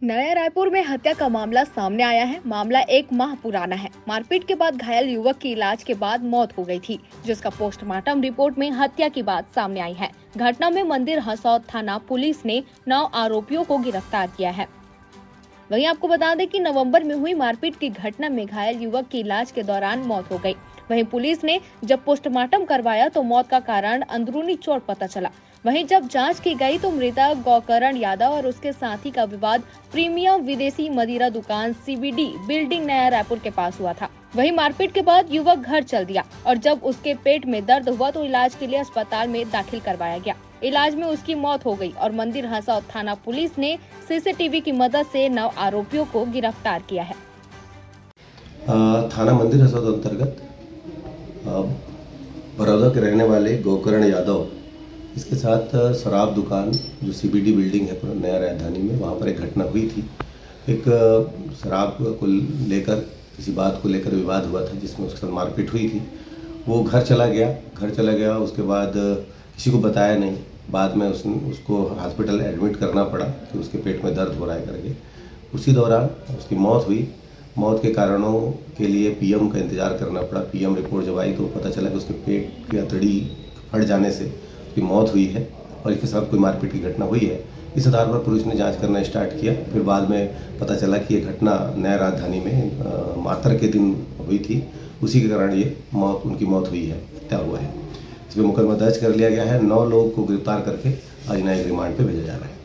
नया रायपुर में हत्या का मामला सामने आया है। मामला एक माह पुराना है। मारपीट के बाद घायल युवक की इलाज के बाद मौत हो गई थी, जिसका पोस्टमार्टम रिपोर्ट में हत्या की बात सामने आई है। घटना में मंदिर हसौद थाना पुलिस ने 9 आरोपियों को गिरफ्तार किया है। वहीं आपको बता दें कि नवंबर में हुई मारपीट की घटना में घायल युवक की इलाज के दौरान मौत हो गई। वहीं पुलिस ने जब पोस्टमार्टम करवाया तो मौत का कारण अंदरूनी चोट पता चला। वहीं जब जांच की गई तो मृतक गौकरण यादव और उसके साथी का विवाद प्रीमियम विदेशी मदिरा दुकान सीबीडी बिल्डिंग नया रायपुर के पास हुआ था। वहीं मारपीट के बाद युवक घर चल दिया और जब उसके पेट में दर्द हुआ तो इलाज के लिए अस्पताल में दाखिल करवाया गया। इलाज में उसकी मौत हो गई और मंदिर हसौद थाना पुलिस ने सीसीटीवी की मदद से 9 आरोपियों को गिरफ्तार किया है। थाना मंदिर हसौद अंतर्गत बड़ौदा के रहने वाले गौकरण यादव, इसके साथ शराब दुकान जो सीबीडी बिल्डिंग है नया राजधानी में, वहाँ पर एक घटना हुई थी। एक शराब को लेकर किसी बात को लेकर विवाद हुआ था, जिसमें उसके साथ मारपीट हुई थी। वो घर चला गया। उसके बाद किसी को बताया नहीं। बाद में उसको हॉस्पिटल एडमिट करना पड़ा कि उसके पेट में दर्द हो रहा है करके। उसी दौरान उसकी मौत हुई। मौत के कारणों के लिए पीएम का इंतज़ार करना पड़ा। पीएम रिपोर्ट जब आई तो पता चला कि उसके पेट की अतड़ी फट जाने से उसकी मौत हुई है और इसके साथ कोई मारपीट की घटना हुई है। इस आधार पर पुलिस ने जांच करना स्टार्ट किया। फिर बाद में पता चला कि ये घटना नया राजधानी में मातर के दिन हुई थी। उसी के कारण ये उनकी मौत हुई है, हत्या हुआ है। इसमें मुकदमा दर्ज कर लिया गया है। 9 लोगों को गिरफ्तार करके आज न्यायिक रिमांड पे भेजा जा रहा है।